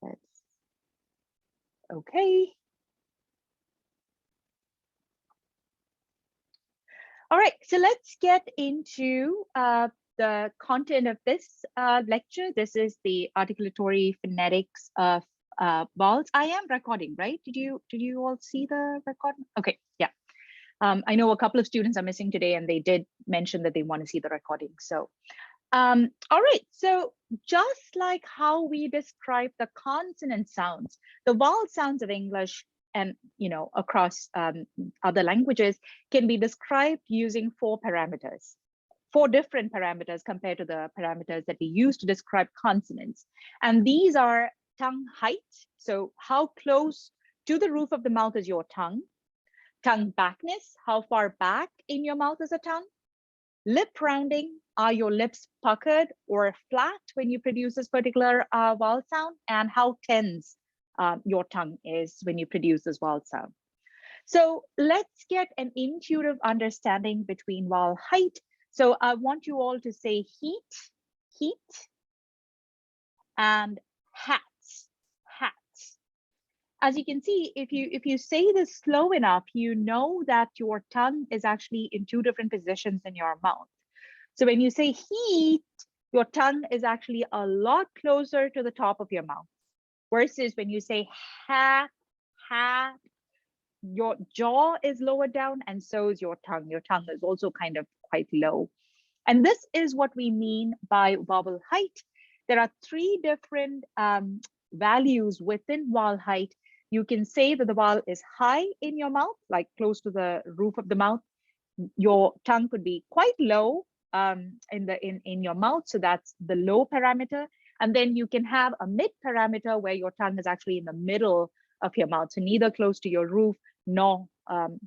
Let's, okay. All right, so let's get into the content of this lecture. This is the articulatory phonetics of vowels. I am recording, right? Did you all see the recording? Okay, yeah. I know a couple of students are missing today, and they did mention that they want to see the recording. So, all right. So just like how we describe the consonant sounds, the vowel sounds of English and across other languages can be described using four different parameters compared to the parameters that we use to describe consonants. And these are tongue height, so how close to the roof of the mouth is your tongue backness, how far back in your mouth is a tongue, lip rounding, are your lips puckered or flat when you produce this particular vowel sound, and how tense your tongue is when you produce this vowel sound. So let's get an intuitive understanding between vowel height. So I want you all to say heat, and hats. As you can see, if you say this slow enough, you know that your tongue is actually in two different positions in your mouth. So when you say heat, your tongue is actually a lot closer to the top of your mouth, versus when you say hat, your jaw is lower down, and so is your tongue. Your tongue is also kind of quite low. And this is what we mean by vowel height. There are three different values within vowel height. You can say that the vowel is high in your mouth, like close to the roof of the mouth. Your tongue could be quite low in your mouth, so that's the low parameter. And then you can have a mid parameter where your tongue is actually in the middle of your mouth, so neither close to your roof nor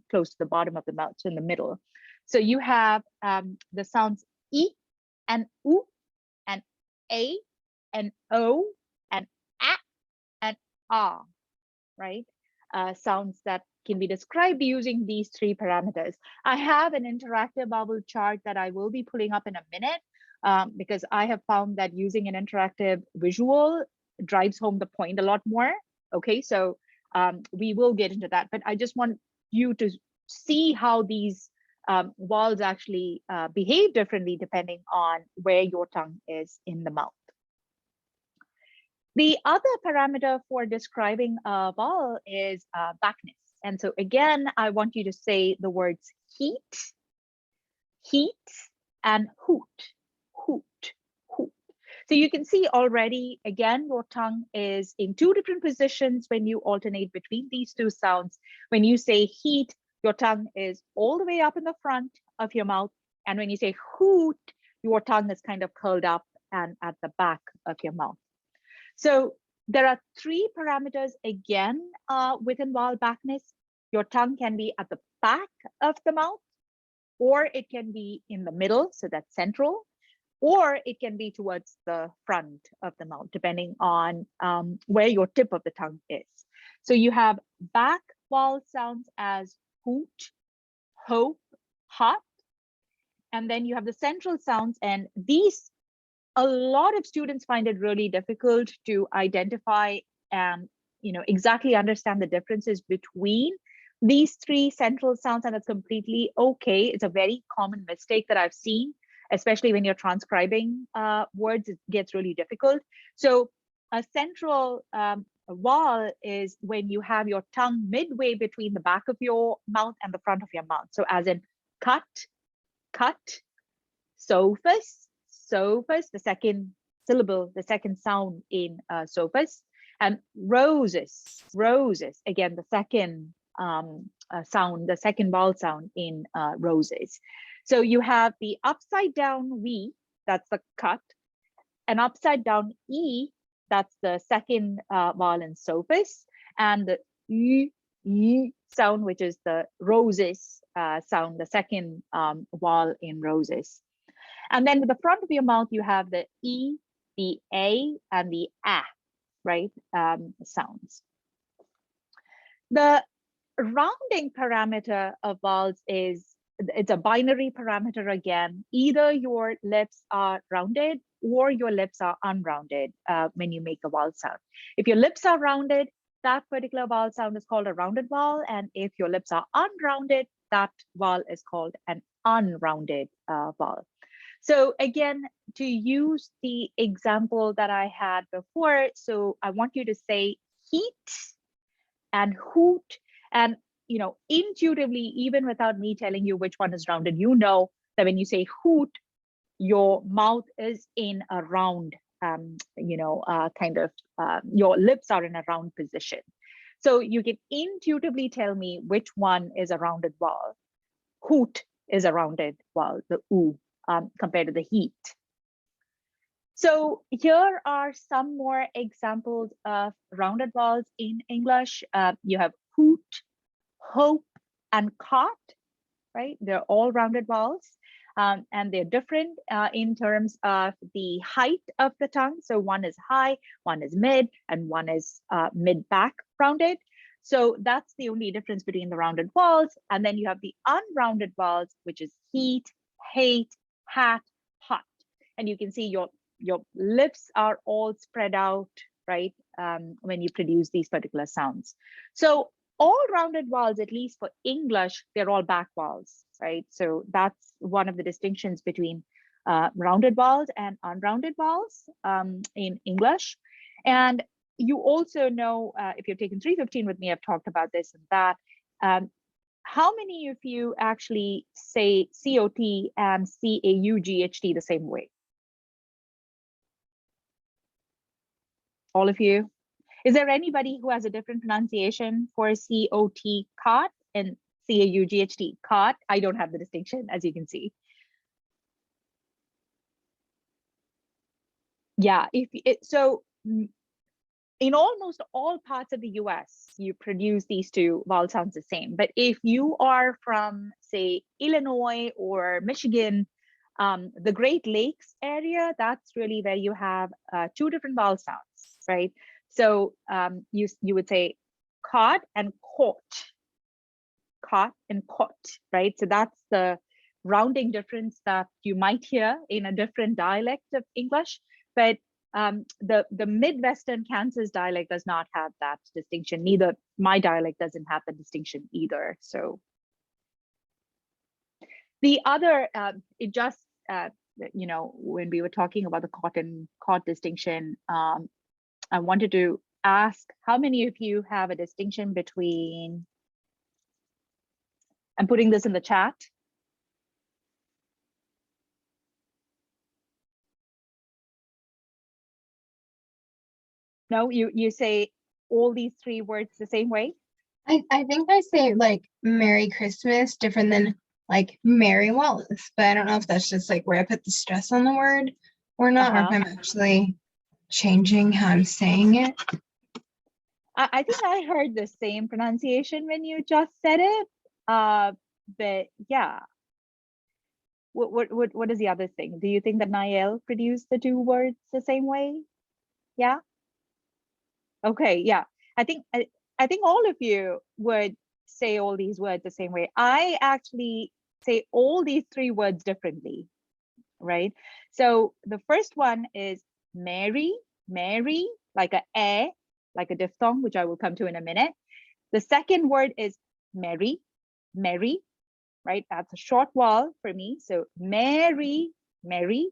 close to the bottom of the mouth, so in the middle. So you have the sounds E and U and A and O and A and A, right? Sounds that can be described using these three parameters. I have an interactive vowel chart that I will be pulling up in a minute because I have found that using an interactive visual drives home the point a lot more. Okay, so we will get into that, but I just want you to see how these vowels actually behave differently depending on where your tongue is in the mouth. The other parameter for describing a vowel is backness. And so again, I want you to say the words heat, and hoot. So you can see already, again, your tongue is in two different positions when you alternate between these two sounds. When you say heat, your tongue is all the way up in the front of your mouth. And when you say hoot, your tongue is kind of curled up and at the back of your mouth. So there are three parameters again within vowel backness. Your tongue can be at the back of the mouth, or it can be in the middle, so that's central, or it can be towards the front of the mouth, depending on where your tip of the tongue is. So you have back vowel sounds as hoot, hope, hot, and then you have the central sounds, and these, a lot of students find it really difficult to identify and exactly understand the differences between these three central sounds, and it's completely okay. It's a very common mistake that I've seen, especially when you're transcribing words. It gets really difficult. So a central vowel is when you have your tongue midway between the back of your mouth and the front of your mouth. So as in cut, sophus, the second syllable, the second sound in sophus, and roses, again, the second sound, the second vowel sound in roses. So you have the upside down V, that's the cut, and upside down E, that's the second vowel in sophus, and the Y sound, which is the roses sound, the second vowel in roses. And then with the front of your mouth, you have the E, the A, and the A, right, sounds. The rounding parameter of vowels is it's a binary parameter again. Either your lips are rounded or your lips are unrounded when you make a vowel sound. If your lips are rounded, that particular vowel sound is called a rounded vowel. And if your lips are unrounded, that vowel is called an unrounded vowel. So again, to use the example that I had before, so I want you to say heat and hoot. And intuitively, even without me telling you which one is rounded, you know that when you say hoot, your mouth is in a round, your lips are in a round position. So you can intuitively tell me which one is a rounded vowel. Hoot is a rounded vowel, the oo, compared to the heat. So here are some more examples of rounded vowels in English. You have hoot, hope, and cot, right? They're all rounded vowels. And they're different in terms of the height of the tongue. So one is high, one is mid, and one is mid-back rounded. So that's the only difference between the rounded vowels. And then you have the unrounded vowels, which is heat, hate, hat, hot. And you can see your lips are all spread out, right, when you produce these particular sounds. So all rounded vowels, at least for English, they're all back vowels, right? So that's one of the distinctions between rounded vowels and unrounded vowels in English. And you also know, if you've taken 315 with me, I've talked about this and that. How many of you actually say COT and CAUGHT the same way? All of you? Is there anybody who has a different pronunciation for COT, cot, and CAUGHT, cot? I don't have the distinction, as you can see. Yeah, so in almost all parts of the US, you produce these two vowel sounds the same. But if you are from, say, Illinois or Michigan, the Great Lakes area, that's really where you have two different vowel sounds, right? So you would say caught and caught and caught, right? So that's the rounding difference that you might hear in a different dialect of English. But the Midwestern Kansas dialect does not have that distinction. Neither my dialect doesn't have the distinction either. So the other, it just, when we were talking about the caught and caught distinction, I wanted to ask how many of you have a distinction between, I'm putting this in the chat. No, you say all these three words the same way? I think I say like Merry Christmas different than like Mary Wallace, but I don't know if that's just like where I put the stress on the word or not, or if I'm actually changing how I'm saying it. I think I heard the same pronunciation when you just said it, but yeah. What is the other thing? Do you think that Niall produced the two words the same way? Yeah. Okay. Yeah. I think all of you would say all these words the same way. I actually say all these three words differently, right? So the first one is Mary, like a, like a diphthong, which I will come to in a minute. The second word is Mary, right? That's a short vowel for me. So Mary, marry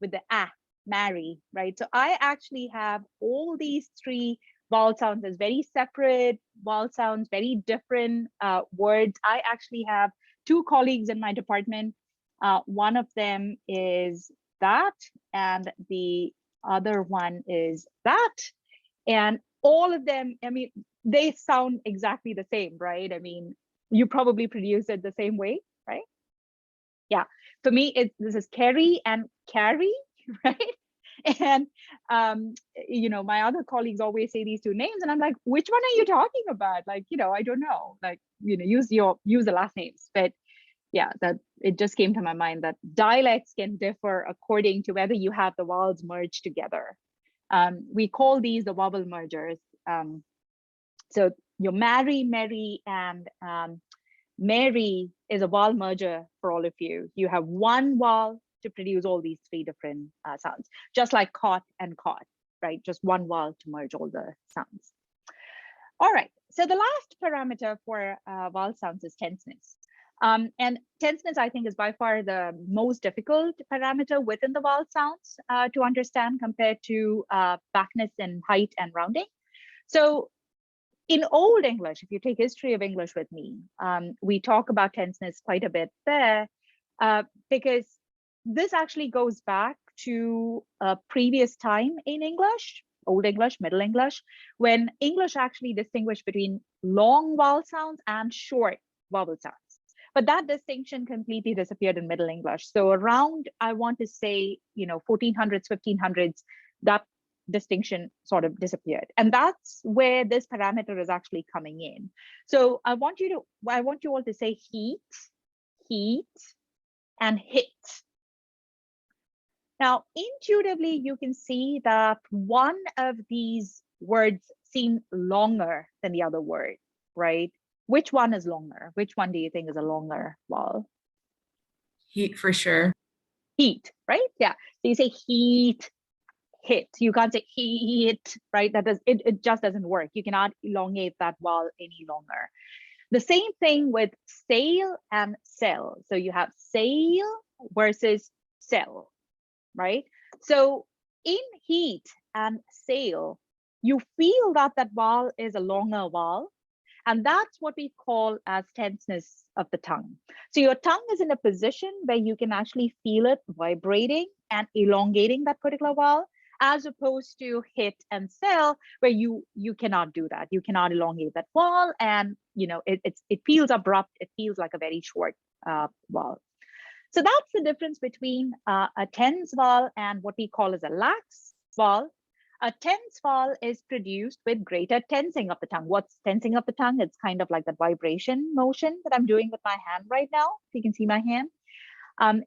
with the a, marry, right? So I actually have all these three vowel sounds as very separate vowel sounds, very different words. I actually have two colleagues in my department. One of them is that, and the other one is that. And all of them, I mean, they sound exactly the same, right? I mean, you probably produce it the same way, right? Yeah, for me, this is Carrie and Carrie, right? And my other colleagues always say these two names, and I'm like, which one are you talking about? Like, I don't know. Like, use the last names. But yeah, that it just came to my mind that dialects can differ according to whether you have the vowels merged together. We call these the vowel mergers. So your Mary, Mary, and Mary is a vowel merger for all of you. You have one vowel to produce all these three different sounds, just like caught and caught, right? Just one vowel to merge all the sounds. All right, so the last parameter for vowel sounds is tenseness. And tenseness, I think, is by far the most difficult parameter within the vowel sounds to understand compared to backness and height and rounding. So in Old English, if you take history of English with me, we talk about tenseness quite a bit there because this actually goes back to a previous time in English, Old English, Middle English, when English actually distinguished between long vowel sounds and short vowel sounds. But that distinction completely disappeared in Middle English. So around, I want to say, 1400s, 1500s, that distinction sort of disappeared. And that's where this parameter is actually coming in. So I want you all to say heat, heat, and hit. Now, intuitively, you can see that one of these words seem longer than the other word, right? Which one is longer? Which one do you think is a longer vowel? Heat for sure. Heat, right? Yeah. So you say heat, hit. You can't say heat, right? It just doesn't work. You cannot elongate that vowel any longer. The same thing with sail and sell. So you have sail versus sell, right? So in heat and sail, you feel that vowel is a longer vowel. And that's what we call as tenseness of the tongue. So your tongue is in a position where you can actually feel it vibrating and elongating that particular vowel, as opposed to hit and sell, where you cannot do that. You cannot elongate that vowel, and it feels abrupt. It feels like a very short vowel. So that's the difference between a tense vowel and what we call as a lax vowel. A tense vowel is produced with greater tensing of the tongue. What's tensing of the tongue? It's kind of like that vibration motion that I'm doing with my hand right now. You can see my hand.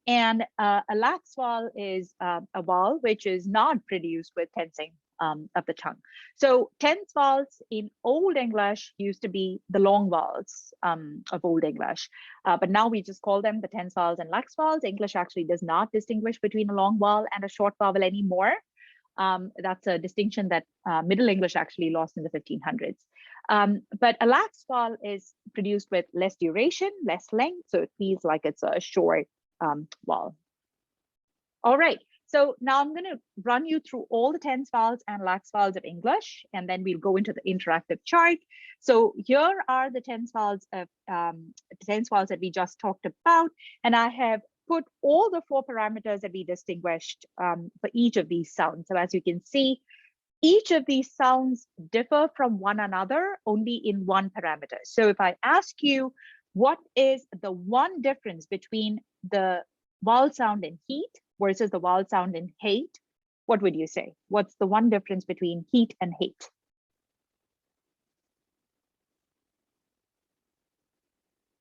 And a lax vowel is a vowel which is not produced with tensing of the tongue. So tense vowels in Old English used to be the long vowels of Old English, but now we just call them the tense vowels and lax vowels. English actually does not distinguish between a long vowel and a short vowel anymore. That's a distinction that Middle English actually lost in the 1500s. But a lax vowel is produced with less duration, less length, so it feels like it's a short vowel. All right, so now I'm going to run you through all the tense vowels and lax vowels of English, and then we'll go into the interactive chart. So here are the tense vowels that we just talked about, and I have put all the 4 parameters that we distinguished for each of these sounds. So as you can see, each of these sounds differ from one another only in one parameter. So if I ask you, what is the one difference between the vowel sound in heat versus the vowel sound in hate, what would you say? What's the one difference between heat and hate?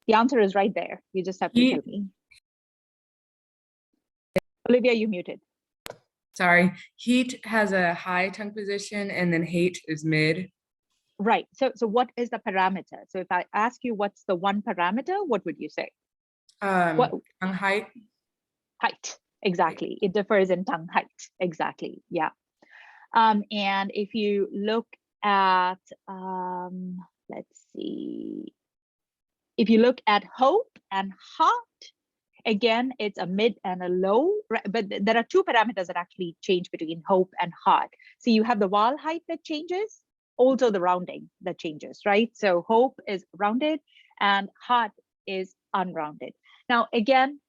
The answer is right there. You just have to tell me. Olivia, you muted. Sorry. Heat has a high tongue position and then hate is mid. Right. So what is the parameter? So if I ask you what's the one parameter, what would you say? Tongue height. Height. Exactly. It differs in tongue height. Exactly. Yeah. And if you look at, let's see, if you look at hope and hot, again, it's a mid and a low, but there are 2 parameters that actually change between hope and hot. So you have the vowel height that changes, also the rounding that changes, right? So hope is rounded and hot is unrounded. Now, again,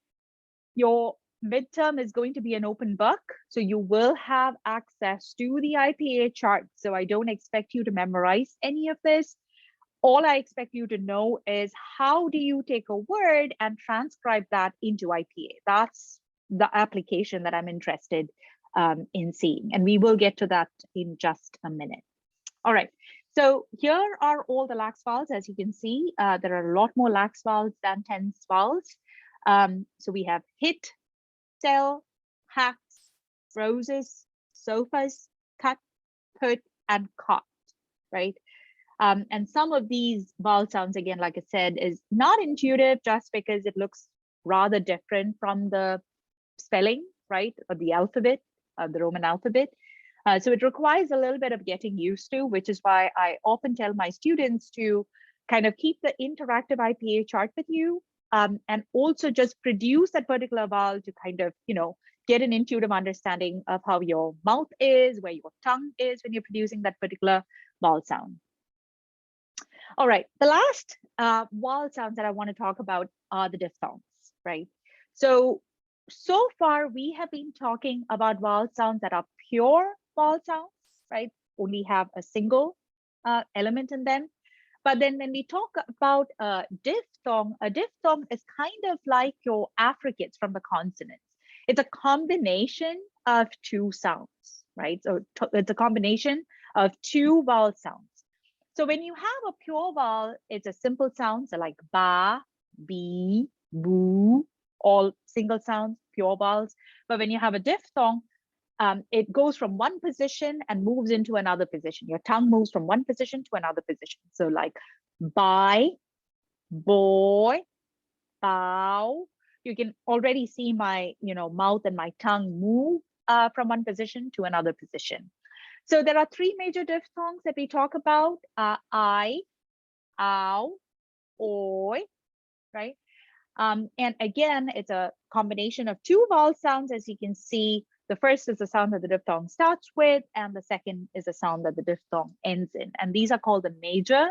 your midterm is going to be an open book, so you will have access to the IPA chart. So I don't expect you to memorize any of this. All I expect you to know is how do you take a word and transcribe that into IPA? That's the application that I'm interested in seeing. And we will get to that in just a minute. All right. So here are all the lax vowels. As you can see, there are a lot more lax vowels than tense vowels. So we have hit, sell, hats, roses, sofas, cut, put, and caught, right? And some of these vowel sounds, again, like I said, is not intuitive just because it looks rather different from the spelling, right, or the alphabet, the Roman alphabet. So it requires a little bit of getting used to, which is why I often tell my students to kind of keep the interactive IPA chart with you, and also just produce that particular vowel to kind of, get an intuitive understanding of how your mouth is, where your tongue is when you're producing that particular vowel sound. All right, the last vowel sounds that I want to talk about are the diphthongs, right? So far we have been talking about vowel sounds that are pure vowel sounds, right? Only have a single element in them. But then when we talk about a diphthong is kind of like your affricates from the consonants. It's a combination of two sounds, right? So it's a combination of two vowel sounds. So when you have a pure vowel, it's a simple sound, so like ba, b, boo, all single sounds, pure vowels. But when you have a diphthong, it goes from one position and moves into another position. Your tongue moves from one position to another position. So like buy, boy, bow. You can already see my, mouth and my tongue move from one position to another position. So there are three major diphthongs that we talk about: I, ow, oi, right? And again, it's a combination of two vowel sounds. As you can see, the first is the sound that the diphthong starts with, and the second is a sound that the diphthong ends in. And these are called the major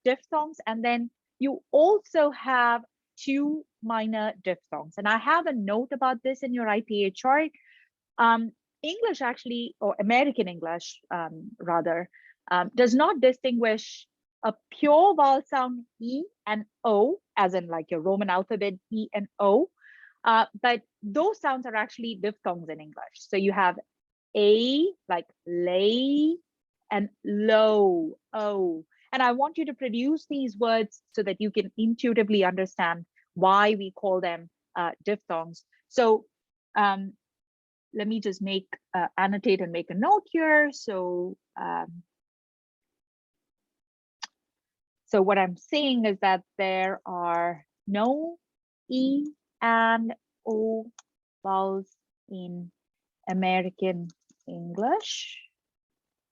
diphthongs. And then you also have two minor diphthongs. And I have a note about this in your IPA chart. English actually, or American English rather, does not distinguish a pure vowel sound E and O, as in like your Roman alphabet E and O, but those sounds are actually diphthongs in English. So you have A, like lay, and low, O. And I want you to produce these words so that you can intuitively understand why we call them diphthongs. So let me just annotate and make a note here. So what I'm saying is that there are no E and O vowels in American English.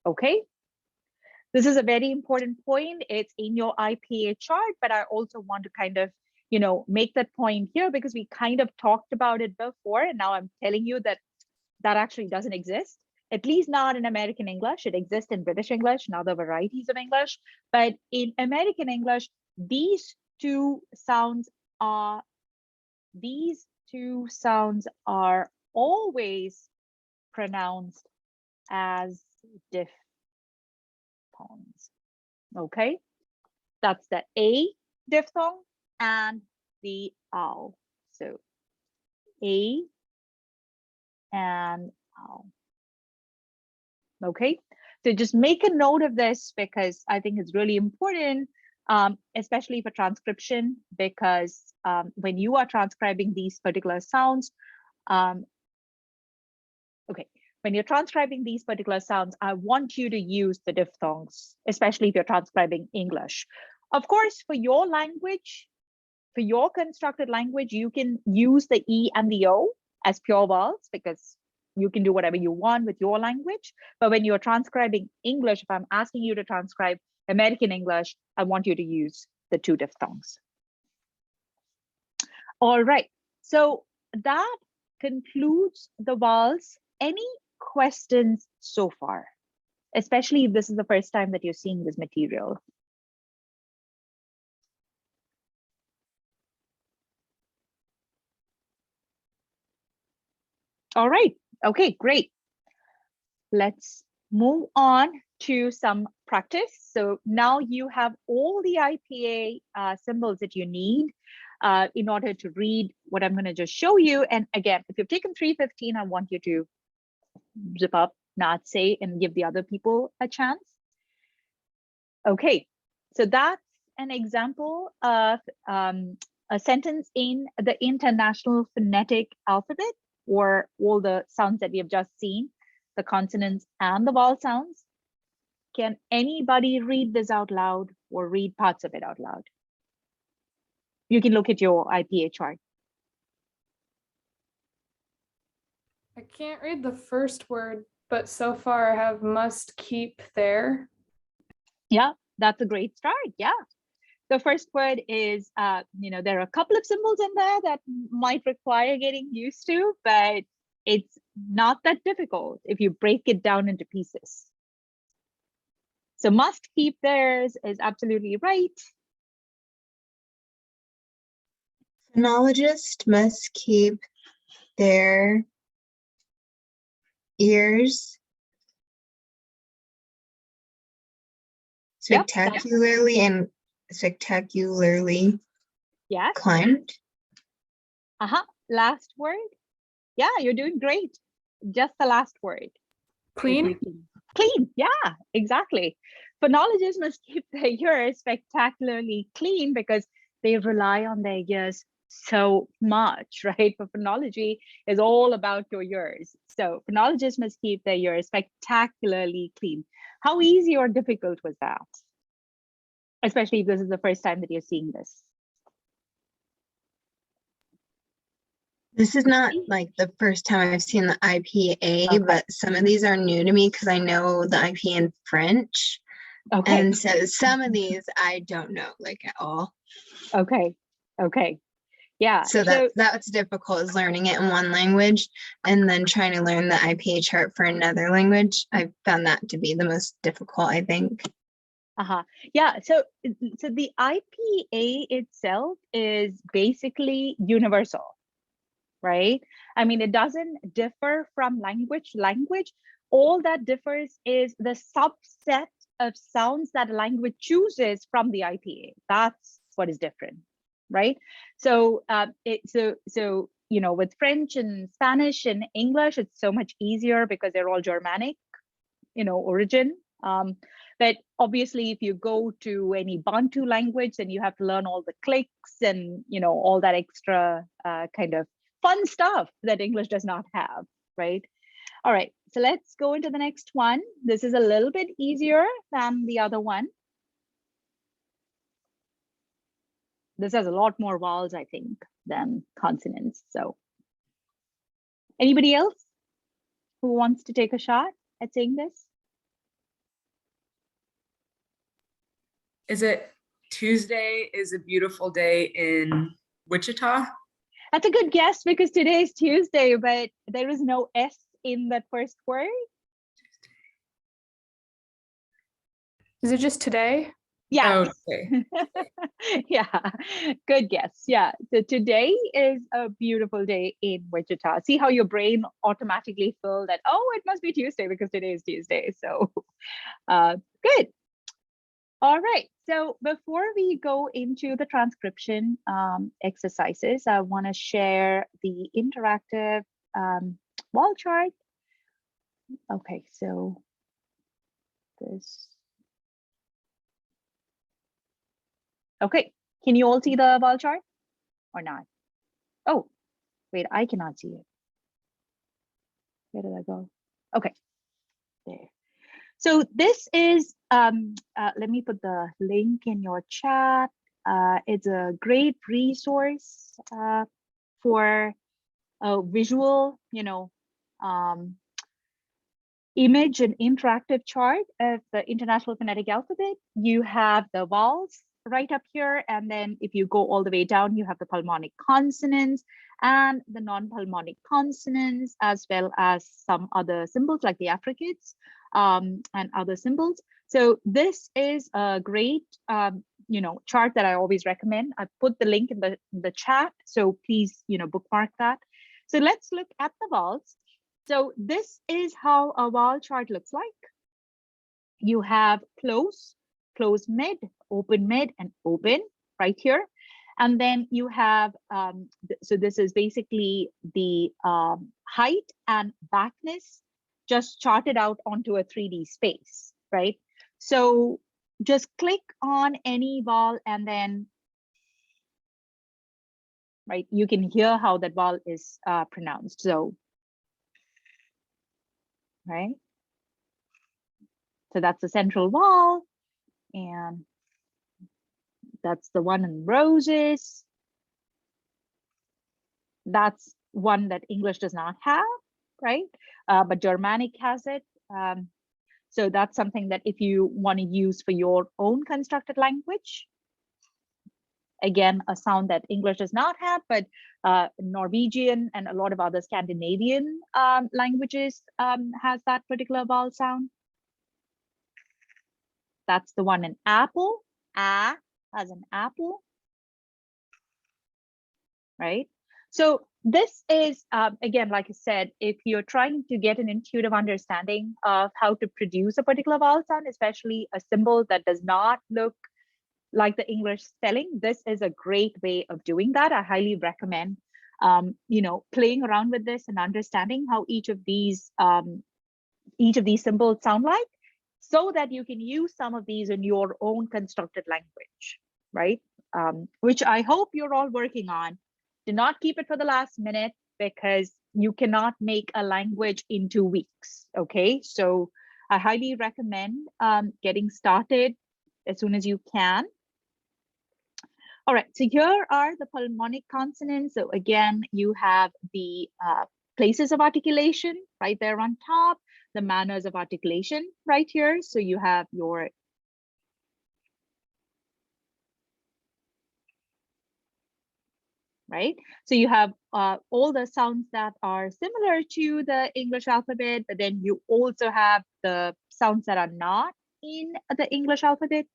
Okay. This is a very important point. It's in your IPA chart, but I also want to kind of, make that point here because we kind of talked about it before. And now I'm telling you that actually doesn't exist, at least not in American English. It exists in British English and other varieties of English. But in American English, these two sounds are always pronounced as diphthongs. Okay, that's the A diphthong and the ow. So A and ow. Okay, so just make a note of this because I think it's really important, especially for transcription, because when you are transcribing these particular sounds, when you're transcribing these particular sounds, I want you to use the diphthongs, especially if you're transcribing English. Of course, for your language, for your constructed language, you can use the E and the O as pure vowels because you can do whatever you want with your language. But when you're transcribing English, if I'm asking you to transcribe American English, I want you to use the two diphthongs. All right, so that concludes the vowels. Any questions so far, especially if this is the first time that you're seeing this material? All right, okay, great. Let's move on to some practice. So now you have all the IPA symbols that you need in order to read what I'm going to just show you. And again, if you've taken 315, I want you to zip up, not say, and give the other people a chance. Okay, so that's an example of a sentence in the International Phonetic Alphabet, or all the sounds that we have just seen, the consonants and the vowel sounds. Can anybody read this out loud or read parts of it out loud? You can look at your IPA chart. I can't read the first word, but so far I have must keep there. Yeah, that's a great start. Yeah. The first word is, there are a couple of symbols in there that might require getting used to, but it's not that difficult if you break it down into pieces. So must keep theirs is absolutely right. Phonologists must keep their ears Yep. spectacularly Yes. climbed. Last word. Yeah, you're doing great. Just the last word. Clean. Clean. Yeah, exactly. Phonologists must keep their ears spectacularly clean because they rely on their ears so much, right? But phonology is all about your ears. So phonologists must keep their ears spectacularly clean. How easy or difficult was that? Especially if this is the first time that you're seeing this. This is not like the first time I've seen the IPA, Okay. but some of these are new to me because I know the IPA in French. Okay. And so some of these I don't know like at all. Okay. Yeah. So that's difficult, is learning it in one language and then trying to learn the IPA chart for another language. I found that to be the most difficult, I think. Yeah. So the IPA itself is basically universal, right? I mean, it doesn't differ from language. All that differs is the subset of sounds that a language chooses from the IPA. That's what is different, right? So with French and Spanish and English, it's so much easier because they're all Germanic, origin. But obviously, if you go to any Bantu language, then you have to learn all the clicks and all that extra kind of fun stuff that English does not have, right? All right, so let's go into the next one. This is a little bit easier than the other one. This has a lot more vowels, I think, than consonants. So anybody else who wants to take a shot at saying this? Is it Tuesday is a beautiful day in Wichita? That's a good guess because today is Tuesday, but there is no S in that first word. Is it just today? Yeah. Oh, okay. Yeah, good guess. Yeah, so today is a beautiful day in Wichita. See how your brain automatically filled that, oh, it must be Tuesday because today is Tuesday. So good. All right, so before we go into the transcription exercises, I want to share the interactive wall chart. Okay, so this. Okay, can you all see the wall chart or not? Oh, wait, I cannot see it. Where did I go? Okay, there. So this is, let me put the link in your chat. It's a great resource for a visual, image and interactive chart of the International Phonetic Alphabet. You have the vowels right up here, and then if you go all the way down, you have the pulmonic consonants and the non-pulmonic consonants, as well as some other symbols like the affricates and other symbols. So this is a great chart that I always recommend. I put the link in the chat, so please bookmark that. So let's look at the vowels. So this is how a vowel chart looks like. You have close, close mid, open mid, and open right here. And then you have, so this is basically the height and backness just charted out onto a 3D space, right? So just click on any vowel and then, right, you can hear how that vowel is pronounced. So, right? So that's the central vowel, and that's the one in roses. That's one that English does not have, right? But Germanic has it. So that's something that if you want to use for your own constructed language, again, a sound that English does not have, but Norwegian and a lot of other Scandinavian languages has that particular vowel sound. That's the one in apple, a as an apple, right? So this is, again, like I said, if you're trying to get an intuitive understanding of how to produce a particular vowel sound, especially a symbol that does not look like the English spelling, this is a great way of doing that. I highly recommend, playing around with this and understanding how each of these symbols sound like, so that you can use some of these in your own constructed language, right? Which I hope you're all working on. Do not keep it for the last minute, because you cannot make a language in 2 weeks, okay? So I highly recommend getting started as soon as you can. All right, so here are the pulmonic consonants. So again, you have the places of articulation right there on top, the manners of articulation right here. So you have your right? So you have all the sounds that are similar to the English alphabet, but then you also have the sounds that are not in the English alphabet.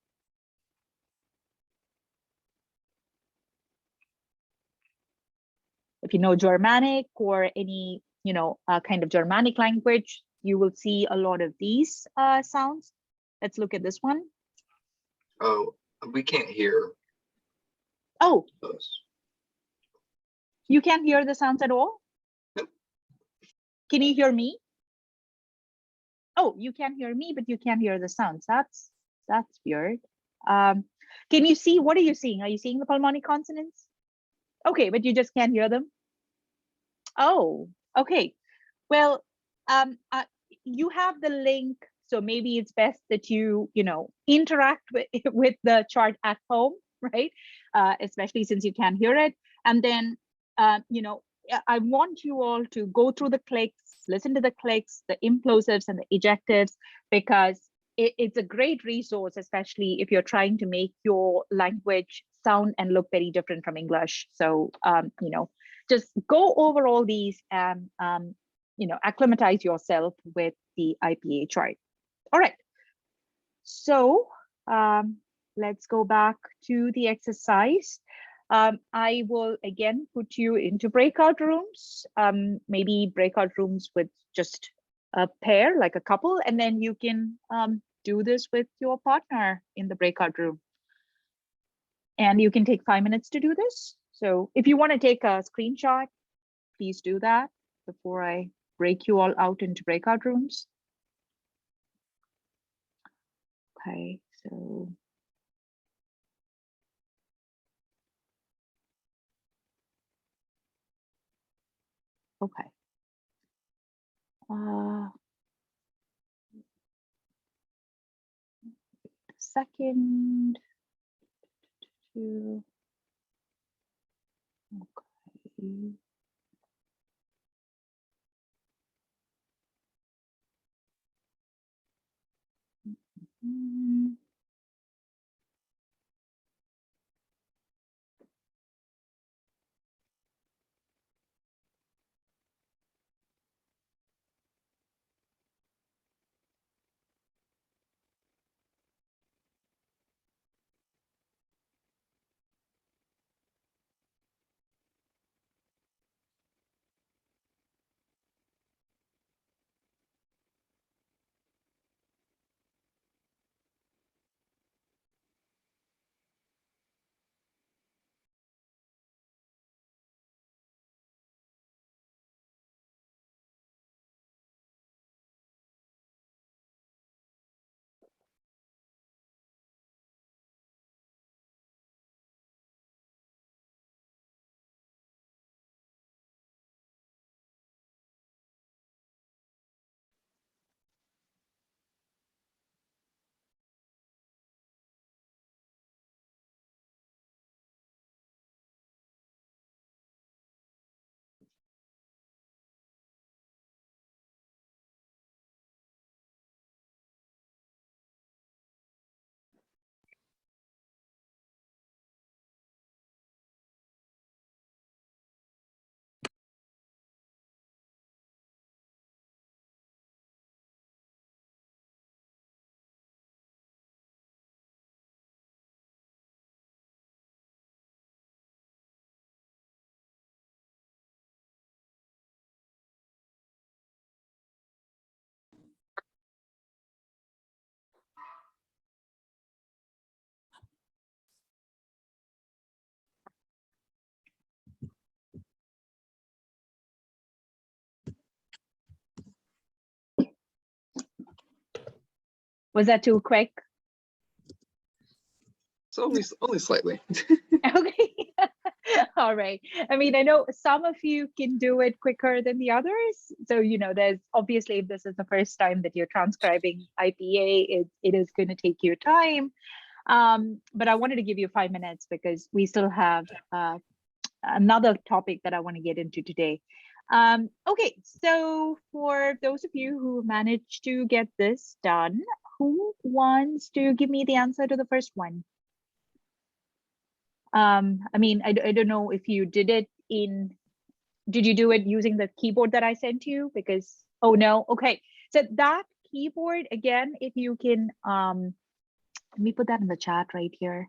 If you know Germanic or any, kind of Germanic language, you will see a lot of these sounds. Let's look at this one. Oh, we can't hear Oh, those. you can't hear the sounds at all? Nope. Can you hear me? Oh, you can hear me, but you can't hear the sounds. That's weird. Can you see, what are you seeing? Are you seeing the pulmonic consonants? Okay, but you just can't hear them? Oh, okay. Well, you have the link, so maybe it's best that you interact with with the chart at home, right? Especially since you can't hear it. And then, I want you all to go through the clicks, listen to the clicks, the implosives and the ejectives, because it's a great resource, especially if you're trying to make your language sound and look very different from English. So, just go over all these and acclimatize yourself with the IPA chart. All right, so let's go back to the exercise. I will again put you into breakout rooms, maybe breakout rooms with just a pair, like a couple, and then you can do this with your partner in the breakout room. And you can take 5 minutes to do this. So if you want to take a screenshot, please do that before I break you all out into breakout rooms. Okay, so okay. Second. Okay. Mm. Was that too quick? So only slightly. Okay. All right. I mean, I know some of you can do it quicker than the others. So, you know, there's obviously, if this is the first time that you're transcribing IPA, it is going to take you time. But I wanted to give you 5 minutes because we still have another topic that I want to get into today. Okay, so for those of you who managed to get this done, who wants to give me the answer to the first one? I mean, I don't know if you did it did you do it using the keyboard that I sent you? Because, oh no, okay. So that keyboard, again, if you can, let me put that in the chat right here.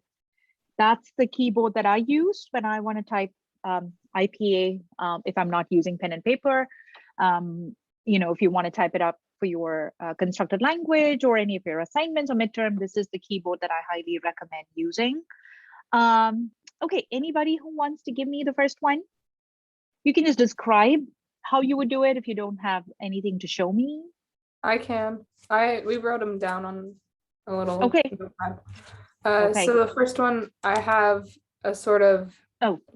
That's the keyboard that I use when I want to type IPA, if I'm not using pen and paper. You know, if you want to type it up for your constructed language or any of your assignments or midterm, this is the keyboard that I highly recommend using. Okay, anybody who wants to give me the first one? You can just describe how you would do it if you don't have anything to show me. I can. We wrote them down on a little Okay. notepad. Okay. So the first one, I have a sort of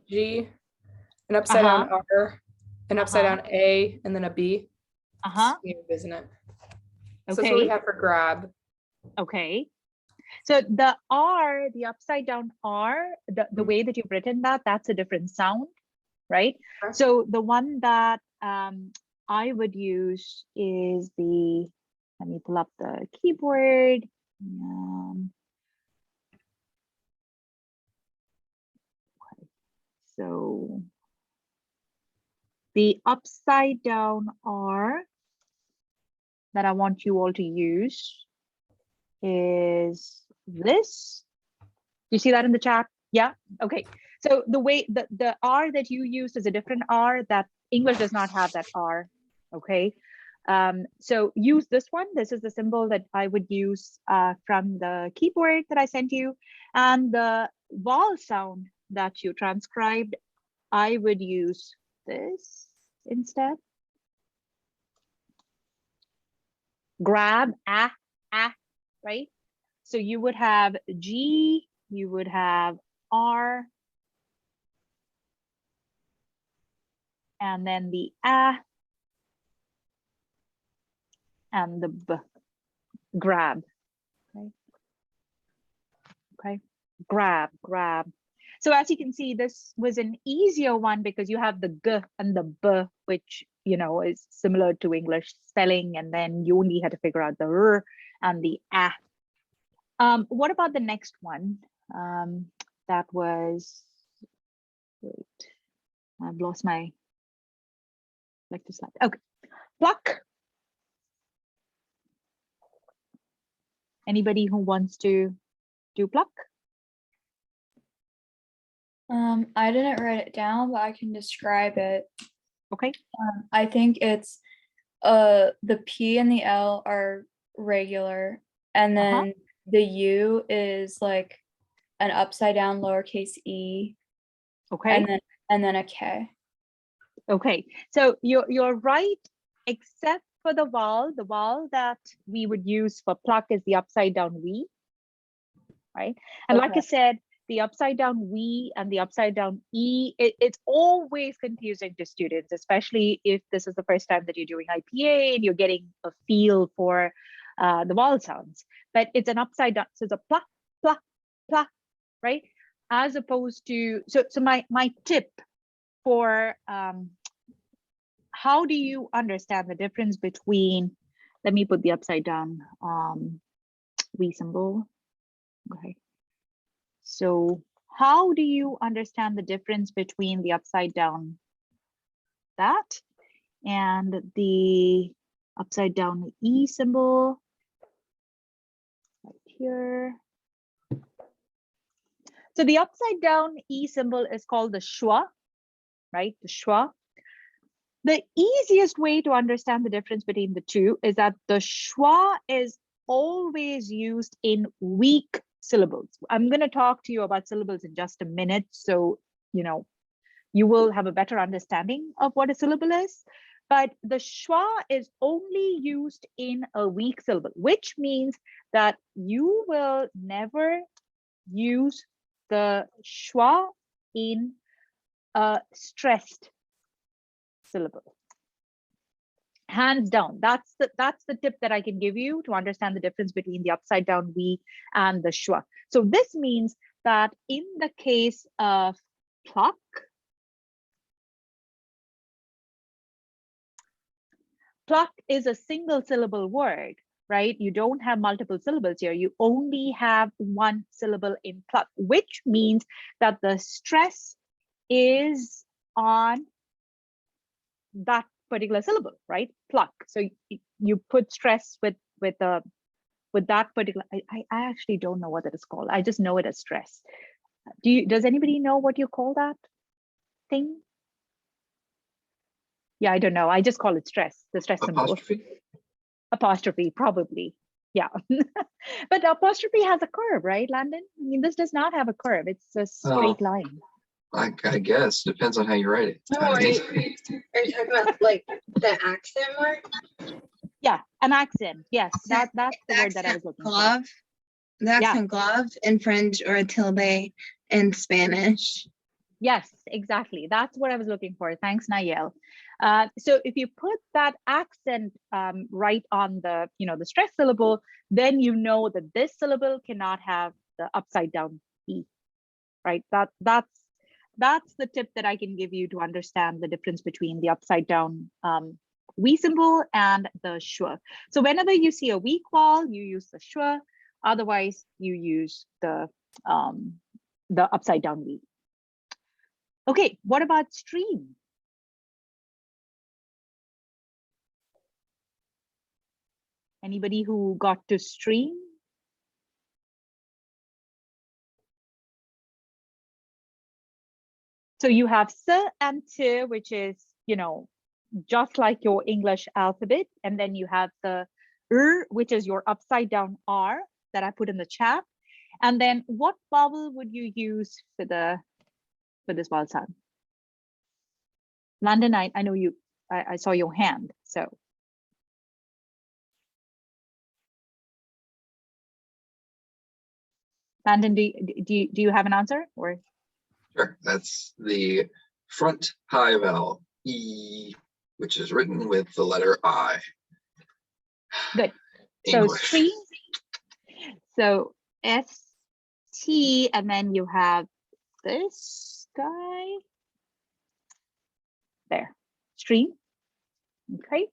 G, an upside down R, an upside down A, and then a B. Weird, isn't it? So that's what we have for grab. Okay. So the R, the upside down R, the way that you've written that, that's a different sound, right? Okay. So the one that I would use is let me pull up the keyboard. So the upside down R that I want you all to use is this. Do you see that in the chat? Yeah. Okay. So the way the R that you used is a different R that English does not have that R. Okay. So use this one. This is the symbol that I would use from the keyboard that I sent you. And the vowel sound that you transcribed, I would use this instead. Grab, right? So you would have G, you would have R, and then the and the B, grab, okay? Okay, grab. So as you can see, this was an easier one because you have the G and the B, which, you know, is similar to English spelling, and then you only had to figure out the R and the A. What about the next one? That was, wait, I've lost my, like the slide. Okay, pluck. Anybody who wants to do pluck? I didn't write it down, but I can describe it. Okay. I think it's the P and the L are regular, and then the U is like an upside down lowercase e. Okay. And then a K. Okay. So you're right, except for the vowel that we would use for pluck is the upside down V, right? And like I said, the upside down V and the upside down E, it's always confusing to students, especially if this is the first time that you're doing IPA and you're getting a feel for the vowel sounds. But it's an upside down, so it's a pluck, pluck, pluck, right? As opposed to, so my tip for how do you understand the difference between, let me put the upside down V symbol. Okay. So how do you understand the difference between the upside down that and the upside down E symbol right here? So the upside down E symbol is called the schwa, right? The schwa. The easiest way to understand the difference between the two is that the schwa is always used in weak syllables. I'm going to talk to you about syllables in just a minute, so you know you will have a better understanding of what a syllable is. But the schwa is only used in a weak syllable, which means that you will never use the schwa in a stressed syllable. Hands down, that's the tip that I can give you to understand the difference between the upside down V and the schwa. So this means that in the case of pluck, pluck is a single syllable word, right? You don't have multiple syllables here. You only have one syllable in pluck, which means that the stress is on that particular syllable, right? Pluck. So you put stress with that particular. I actually don't know what that is called. I just know it as stress. Does anybody know what you call that thing? Yeah, I don't know. I just call it stress. The stress Apostrophe? symbol. Apostrophe, probably. Yeah. But apostrophe has a curve, right, Landon? I mean, this does not have a curve. It's a straight line. I guess depends on how you write it. Oh, are you talking about like the accent word? Yeah, an accent. Yes, that's the word that I was Accent looking glove. The accent glove in French, or a tilde in Spanish. Yes, exactly. That's what I was looking for. Thanks, Nayel. So if you put that accent right on the, the stress syllable, then you know that this syllable cannot have the upside down E, right? That's the tip that I can give you to understand the difference between the upside down V symbol and the schwa. So whenever you see a weak vowel, you use the schwa. Otherwise, you use the upside down V. Okay, what about stream? Anybody who got to stream? So you have S and T, which is, just like your English alphabet. And then you have the R, which is your upside down R that I put in the chat. And then what vowel would you use for this vowel sound? Landon, I know you, I saw your hand, so. Landon, do you have an answer, or? Sure, that's the front high vowel E, which is written with the letter I. Good. English. So stream. So ST, and then you have this guy there, stream. Okay.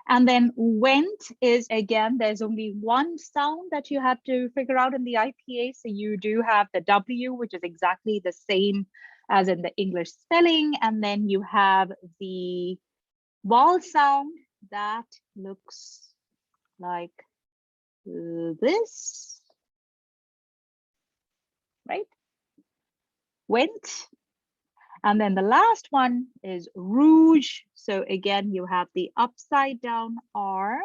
And then went is, again, there's only one sound that you have to figure out in the IPA. So you do have the W, which is exactly the same as in the English spelling. And then you have the vowel sound that looks like this, right? Went. And then the last one is rouge. So again, you have the upside down R.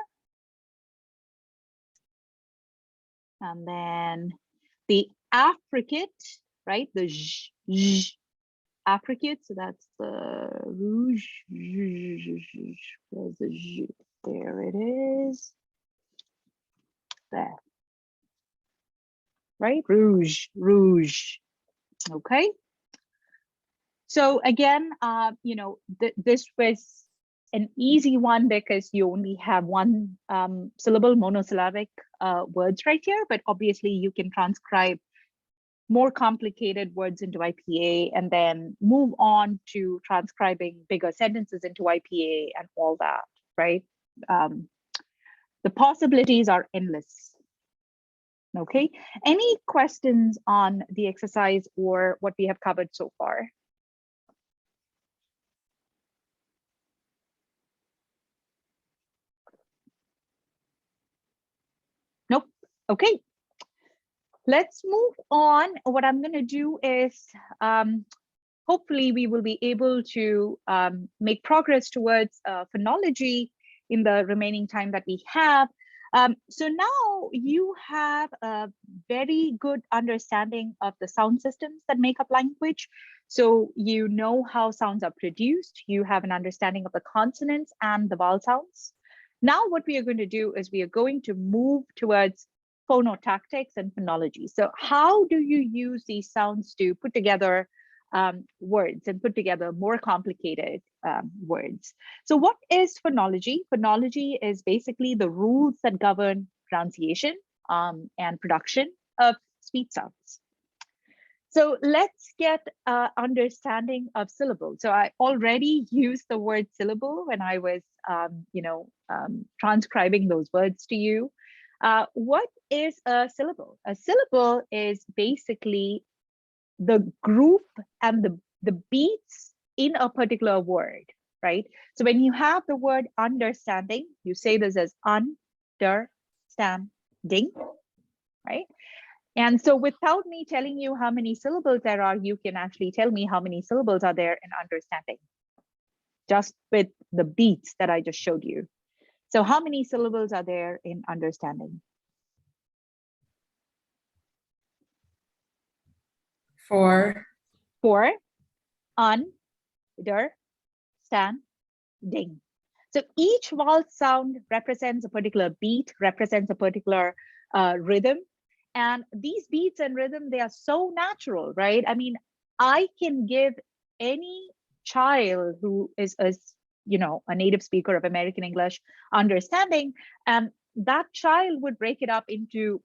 And then the affricate, right? The j, affricate. So that's the rouge. Where's the j? There it is. There. Right? Rouge, rouge. Okay. So again, this was an easy one because you only have one syllable, monosyllabic words right here, but obviously you can transcribe more complicated words into IPA and then move on to transcribing bigger sentences into IPA and all that, right? The possibilities are endless. Okay, any questions on the exercise or what we have covered so far? Nope. Okay, let's move on. What I'm going to do is hopefully we will be able to make progress towards phonology in the remaining time that we have. So now you have a very good understanding of the sound systems that make up language. So you know how sounds are produced. You have an understanding of the consonants and the vowel sounds. Now what we are going to do is we are going to move towards phonotactics and phonology. So how do you use these sounds to put together words and put together more complicated words? So what is phonology? Phonology is basically the rules that govern pronunciation and production of speech sounds. So let's get understanding of syllable. So I already used the word syllable when I was, transcribing those words to you. What is a syllable? A syllable is basically the group and the beats in a particular word, right? So when you have the word understanding, you say this as understanding, right? And so without me telling you how many syllables there are, you can actually tell me how many syllables are there in understanding, just with the beats that I just showed you. So how many syllables are there in understanding? 4. 4. Understanding. So each vowel sound represents a particular beat, represents a particular rhythm. And these beats and rhythm, they are so natural, right? I mean, I can give any child who is a native speaker of American English understanding, and that child would break it up into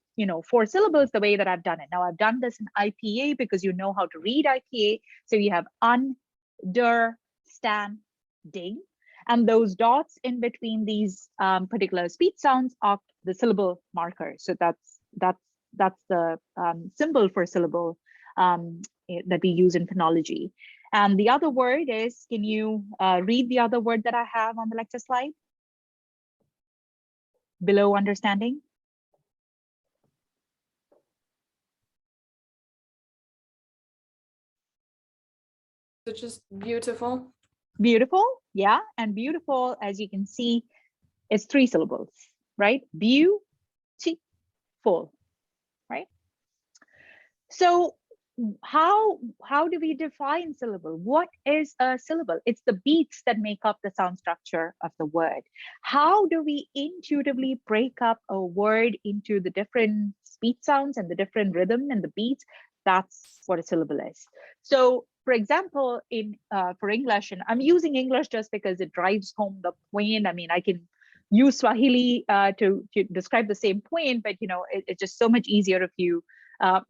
4 syllables the way that I've done it. Now I've done this in IPA because you know how to read IPA. So you have understanding, and those dots in between these particular speech sounds are the syllable markers. So that's the symbol for syllable that we use in phonology. And the other word is, can you read the other word that I have on the lecture slide? Below understanding. It's just beautiful. Beautiful, yeah. And beautiful, as you can see, is 3 syllables, right? Beautiful, right? So how do we define syllable? What is a syllable? It's the beats that make up the sound structure of the word. How do we intuitively break up a word into the different speech sounds and the different rhythm and the beats? That's what a syllable is. So for example, for English, and I'm using English just because it drives home the point. I mean, I can use Swahili to describe the same point, but it's just so much easier if you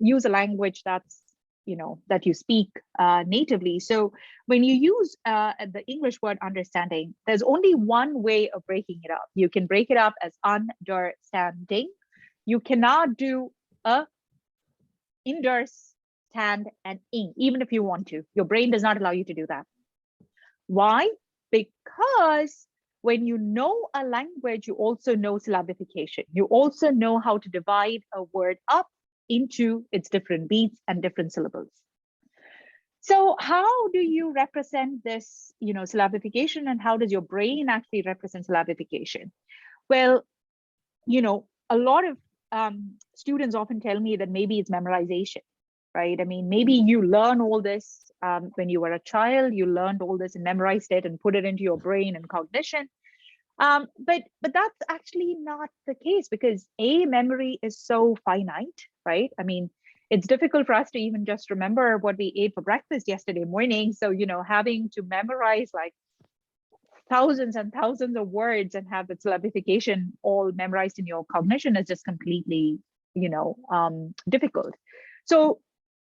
use a language that's that you speak natively. So when you use the English word understanding, there's only one way of breaking it up. You can break it up as understanding. You cannot do a understand and ing, even if you want to. Your brain does not allow you to do that. Why? Because when you know a language, you also know syllabification. You also know how to divide a word up into its different beats and different syllables. So how do you represent this, syllabification, and how does your brain actually represent syllabification? Well, a lot of students often tell me that maybe it's memorization, right? I mean, maybe you learn all this when you were a child, you learned all this and memorized it and put it into your brain and cognition. But that's actually not the case, because memory is so finite, right? I mean, it's difficult for us to even just remember what we ate for breakfast yesterday morning. So, having to memorize like thousands and thousands of words and have the syllabification all memorized in your cognition is just completely, difficult. So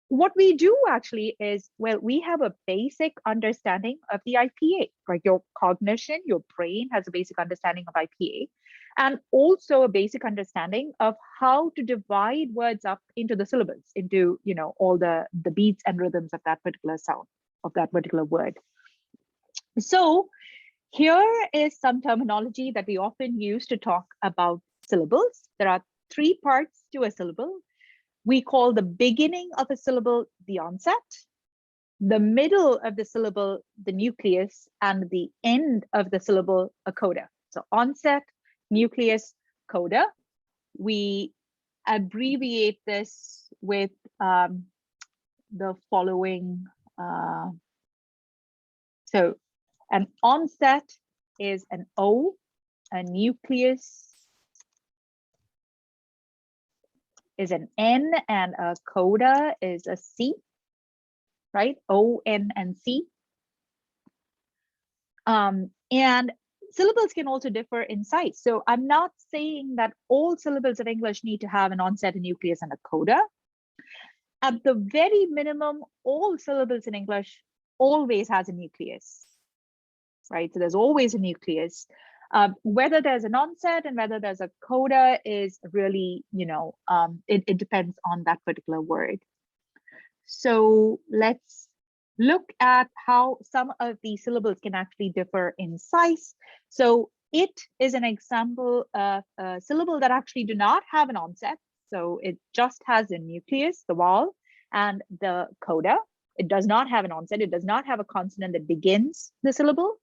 what we do actually is, well, we have a basic understanding of the IPA, right? Your cognition, your brain has a basic understanding of IPA, and also a basic understanding of how to divide words up into the syllables, into, all the beats and rhythms of that particular sound, of that particular word. So here is some terminology that we often use to talk about syllables. There are 3 parts to a syllable. We call the beginning of a syllable the onset, the middle of the syllable the nucleus, and the end of the syllable a coda. So onset, nucleus, coda. we abbreviate this with the following. So an onset is an O, a nucleus is an N, and a coda is a C, right? O, N, and C. And syllables can also differ in size. So I'm not saying that all syllables of English need to have an onset, a nucleus, and a coda. At the very minimum, all syllables in English always has a nucleus, right? So there's always a nucleus. Whether there's an onset and whether there's a coda is really, it depends on that particular word. So let's look at how some of these syllables can actually differ in size. So it is an example of a syllable that actually do not have an onset. So it just has a nucleus, the vowel, and the coda. It does not have an onset. It does not have a consonant that begins the syllable.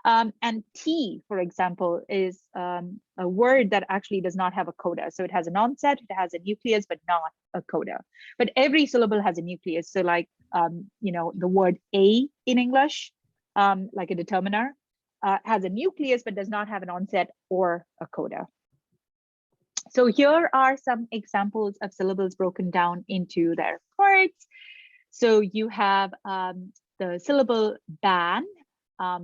And T, for example, is a word that actually does not have a coda. So it has an onset, it has a nucleus, but not a coda. But every syllable has a nucleus. So like, the word a in English, like a determiner, has a nucleus, but does not have an onset or a coda. So here are some examples of syllables broken down into their parts. So you have the syllable ban,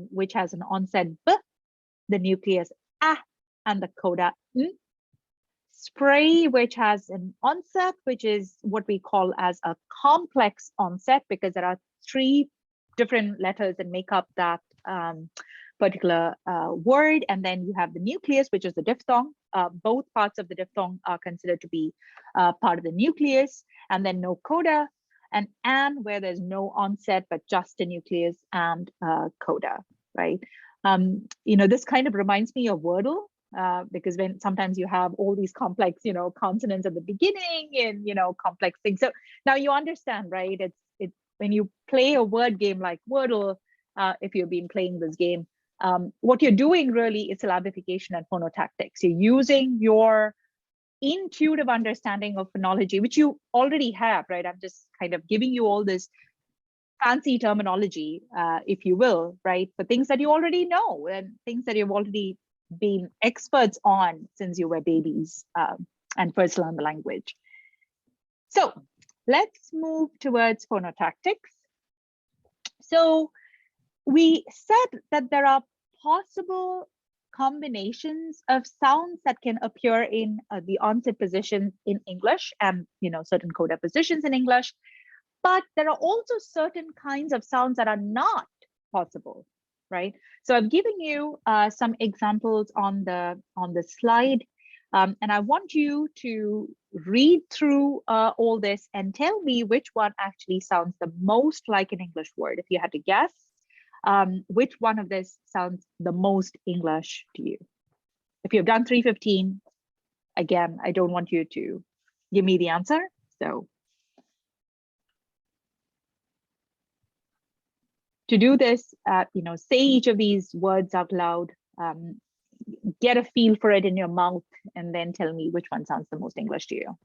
which has an onset b, the nucleus a, and the coda n. Spray, which has an onset, which is what we call as a complex onset, because there are 3 different letters that make up that particular word. And then you have the nucleus, which is the diphthong. Both parts of the diphthong are considered to be part of the nucleus. And then no coda, and where there's no onset, but just a nucleus and coda, right? This kind of reminds me of Wordle, because when sometimes you have all these complex, consonants at the beginning and, complex things. So now you understand, right? It's when you play a word game like Wordle, if you've been playing this game, what you're doing really is syllabification and phonotactics. You're using your intuitive understanding of phonology, which you already have, right? I'm just kind of giving you all this fancy terminology, if you will, right? For things that you already know and things that you've already been experts on since you were babies and first learned the language. So let's move towards phonotactics. So we said that there are possible combinations of sounds that can appear in the onset positions in English and certain coda positions in English, but there are also certain kinds of sounds that are not possible, right? So I've given you some examples on the slide, and I want you to read through all this and tell me which one actually sounds the most like an English word. If you had to guess, which one of this sounds the most English to you? If you've done 315, again, I don't want you to give me the answer. So to do this, say each of these words out loud, get a feel for it in your mouth, and then tell me which one sounds the most English to you.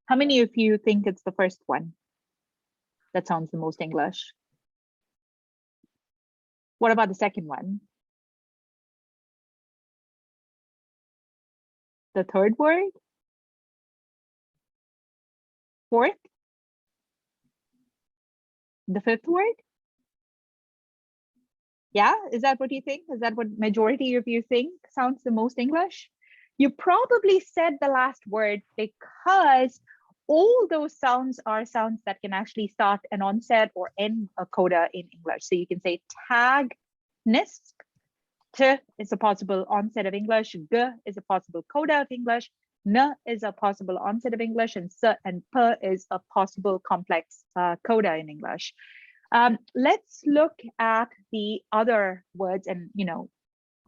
How many of you think it's the first one that sounds the most English? What about the second one? The third word? Fourth? The fifth word? Yeah, is that what you think? Is that what majority of you think sounds the most English? You probably said the last word because all those sounds are sounds that can actually start an onset or end a coda in English. So you can say tag, nisp, t is a possible onset of English, g is a possible coda of English, n is a possible onset of English, and s and p is a possible complex coda in English. Let's look at the other words and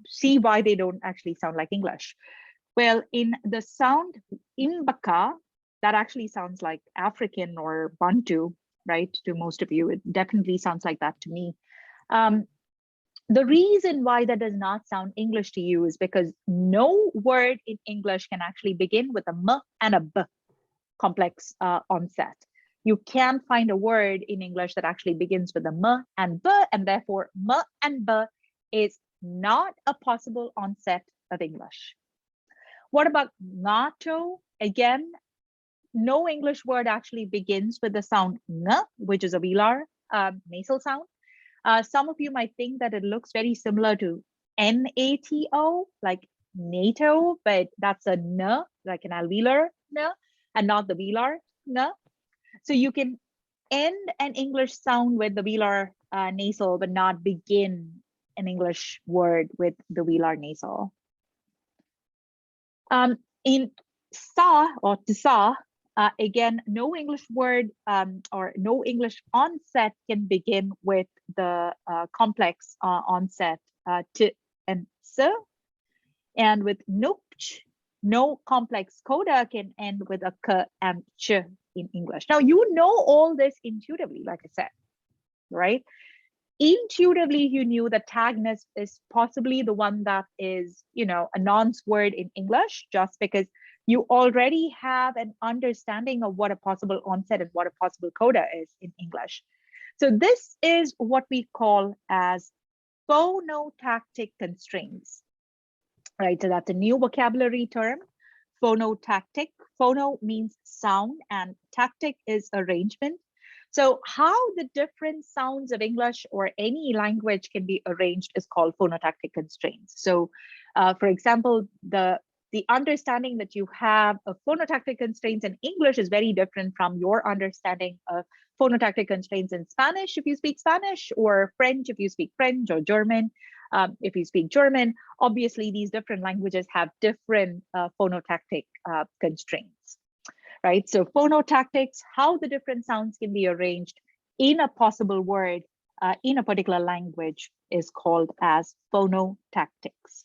see why they don't actually sound like English. Well, in the sound imbaka, that actually sounds like African or Bantu, right? To most of you, it definitely sounds like that to me. The reason why that does not sound English to you is because no word in English can actually begin with a M and a B complex onset. You can't find a word in English that actually begins with a M and B, and therefore M and B is not a possible onset of English. What about ngato? Again, no English word actually begins with the sound N, which is a velar nasal sound. Some of you might think that it looks very similar to NATO, like NATO, but that's a N, like an alveolar N, and not the velar N. So you can end an English sound with the velar nasal, but not begin an English word with the velar nasal. In sa or tsa, again, no English word or no English onset can begin with the complex onset t and s. And with nupch, no complex coda can end with a k and ch in English. Now, you know all this intuitively, like I said, right? Intuitively, you knew that tagness is possibly the one that is, a nonce word in English, just because you already have an understanding of what a possible onset and what a possible coda is in English. So this is what we call as phonotactic constraints, right? So that's a new vocabulary term, phonotactic. Phono means sound and tactic is arrangement. So how the different sounds of English or any language can be arranged is called phonotactic constraints. So for example, the understanding that you have of phonotactic constraints in English is very different from your understanding of phonotactic constraints in Spanish if you speak Spanish, or French if you speak French, or German if you speak German. Obviously, these different languages have different phonotactic constraints, right? So phonotactics, how the different sounds can be arranged in a possible word in a particular language is called as phonotactics.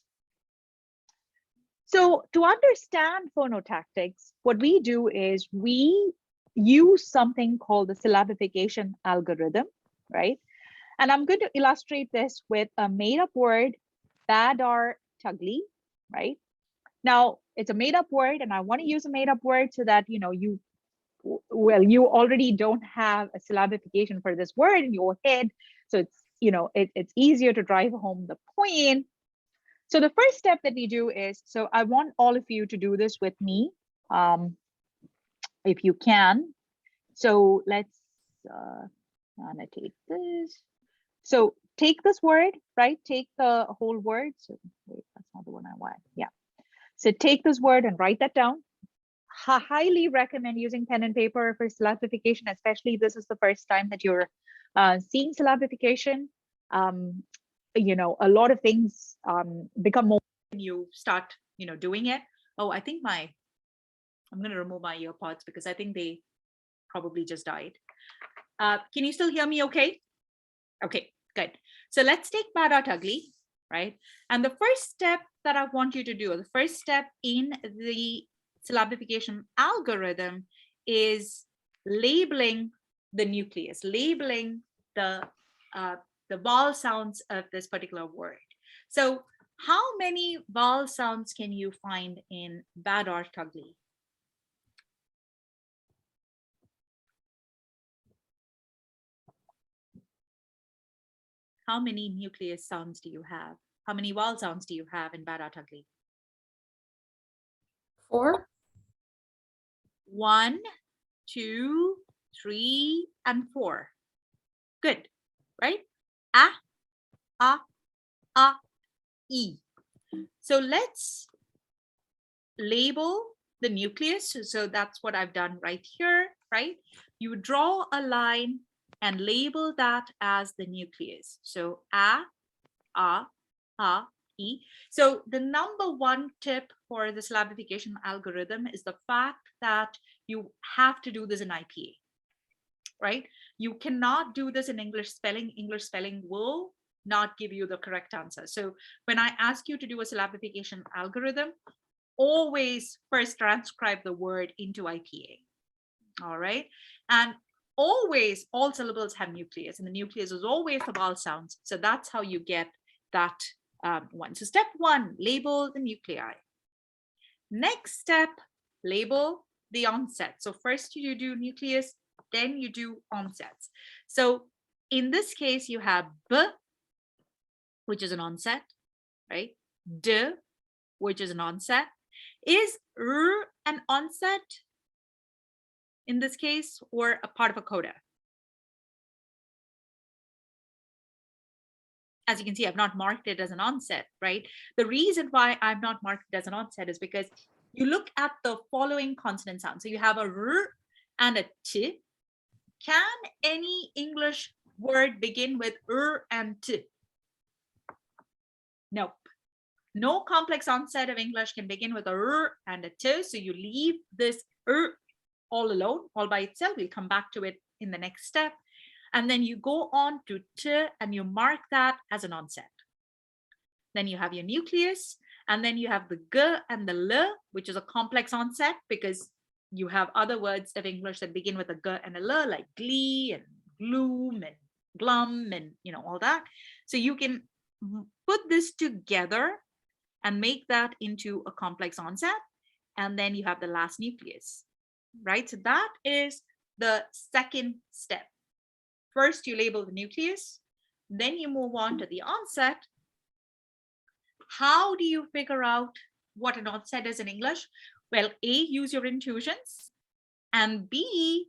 So to understand phonotactics, what we do is we use something called the syllabification algorithm, right? And I'm going to illustrate this with a made-up word, badar tugli, right? Now, it's a made-up word, and I want to use a made-up word so that, you already don't have a syllabification for this word in your head. So it's, it's easier to drive home the point. So the first step that we do is, so I want all of you to do this with me, if you can. So let's annotate this. So take this word, right? Take the whole word. So wait, that's not the one I want. Yeah. So take this word and write that down. Highly recommend using pen and paper for syllabification, especially this is the first time that you're seeing syllabification. A lot of things become more when you start, doing it. Oh, I think I'm going to remove my earpods because I think they probably just died. Can you still hear me okay? Okay, good. So let's take Bada Tugli, right? And the first step that I want you to do, the first step in the syllabification algorithm is labeling the nucleus, labeling the vowel sounds of this particular word. So how many vowel sounds can you find in Badar Tugli? How many nucleus sounds do you have? How many vowel sounds do you have in Badar Tugli? 4. 1, 2, 3, and 4. Good, right? A, E. So let's label the nucleus. So that's what I've done right here, right? You draw a line and label that as the nucleus. So A, E. So the number one tip for the syllabification algorithm is the fact that you have to do this in IPA, right? You cannot do this in English spelling. English spelling will not give you the correct answer. So when I ask you to do a syllabification algorithm, always first transcribe the word into IPA, all right? And always all syllables have nucleus, and the nucleus is always the vowel sounds. So that's how you get that one. So step one, label the nuclei. Next step, label the onset. So first you do nucleus, then you do onsets. So in this case, you have B, which is an onset, right? D, which is an onset. Is R an onset in this case, or a part of a coda? As you can see, I've not marked it as an onset, right? The reason why I've not marked it as an onset is because you look at the following consonant sound. So you have a R and a T. Can any English word begin with R and T? Nope. No complex onset of English can begin with a R and a T. So you leave this R all alone, all by itself. We'll come back to it in the next step. And then you go on to T and you mark that as an onset. Then you have your nucleus, and then you have the G and the L, which is a complex onset because you have other words of English that begin with a G and a L, like glee and gloom and glum and all that. So you can put this together and make that into a complex onset. And then you have the last nucleus, right? So that is the second step. First, you label the nucleus, then you move on to the onset. How do you figure out what an onset is in English? Well, A, use your intuitions, and B,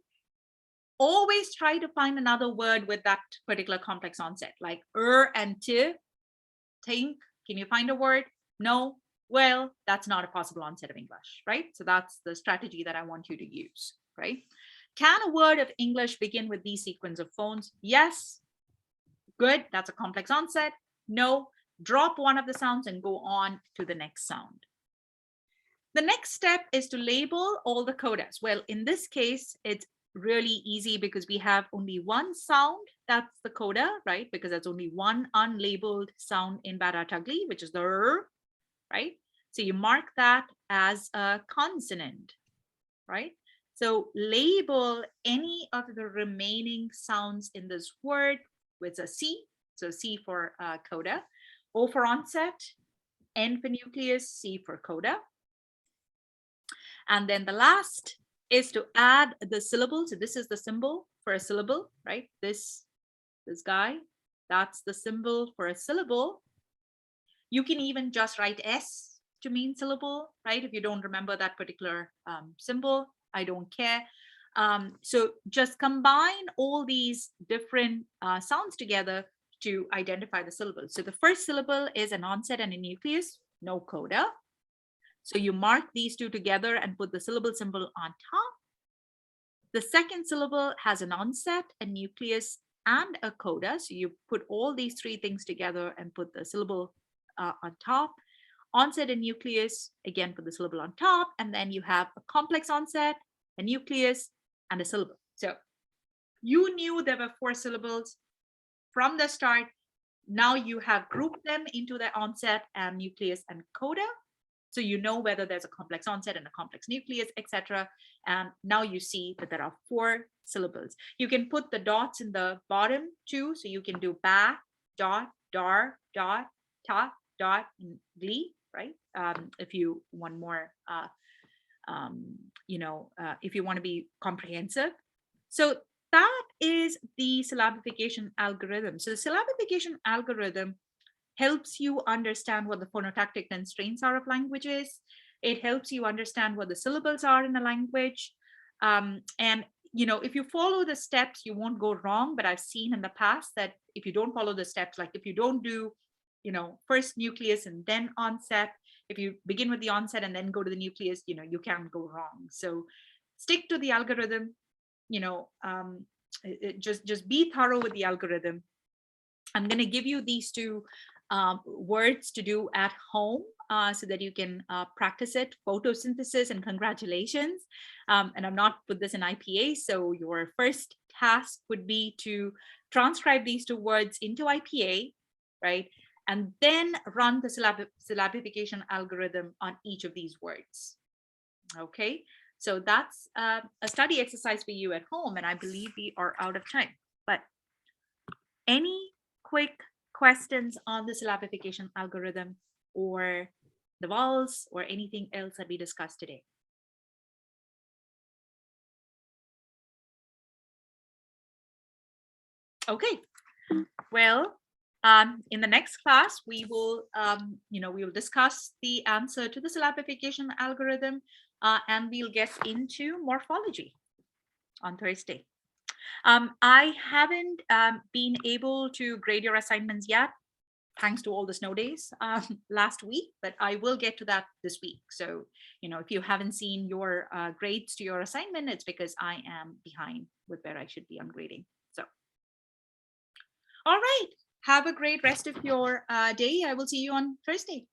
always try to find another word with that particular complex onset, like and T. Think, can you find a word? No. Well, that's not a possible onset of English, right? So that's the strategy that I want you to use, right? Can a word of English begin with these sequence of phones? Yes. Good. That's a complex onset. No. Drop one of the sounds and go on to the next sound. The next step is to label all the codas. Well, in this case, it's really easy because we have only one sound. That's the coda, right? Because there's only one unlabeled sound in Baratagli, which is the R, right? So you mark that as a consonant, right? So label any of the remaining sounds in this word with a C. So C for coda, O for onset, N for nucleus, C for coda. And then the last is to add the syllable. So this is the symbol for a syllable, right? This guy, that's the symbol for a syllable. You can even just write S to mean syllable, right? If you don't remember that particular symbol, I don't care. So just combine all these different sounds together to identify the syllable. So the first syllable is an onset and a nucleus, no coda. So you mark these two together and put the syllable symbol on top. The second syllable has an onset, a nucleus, and a coda. So you put all these three things together and put the syllable on top. Onset and nucleus, again, put the syllable on top. And then you have a complex onset, a nucleus, and a syllable. So you knew there were 4 syllables from the start. Now you have grouped them into the onset and nucleus and coda. So you know whether there's a complex onset and a complex nucleus, etc. And now you see that there are 4 syllables. You can put the dots in the bottom too. So you can do ba, dot, dar, dot, ta, dot, and glee, right? If you want more, if you want to be comprehensive. So that is the syllabification algorithm. So the syllabification algorithm helps you understand what the phonotactic constraints are of languages. It helps you understand what the syllables are in a language. And if you follow the steps, you won't go wrong. But I've seen in the past that if you don't follow the steps, like if you don't do, first nucleus and then onset, if you begin with the onset and then go to the nucleus, you can go wrong. So stick to the algorithm, just be thorough with the algorithm. I'm going to give you these 2 words to do at home so that you can practice it. Photosynthesis, and congratulations. And I'm not put this in IPA, so your first task would be to transcribe these 2 words into IPA, right? And then run the syllabification algorithm on each of these words. Okay, so that's a study exercise for you at home, and I believe we are out of time. But any quick questions on the syllabification algorithm or the vowels or anything else that we discussed today? Okay, well, in the next class, we will, we will discuss the answer to the syllabification algorithm, and we'll get into morphology on Thursday. I haven't been able to grade your assignments yet, thanks to all the snow days last week, but I will get to that this week. So, if you haven't seen your grades to your assignment, it's because I am behind with where I should be on grading. So, all right. Have a great rest of your day. I will see you on Thursday.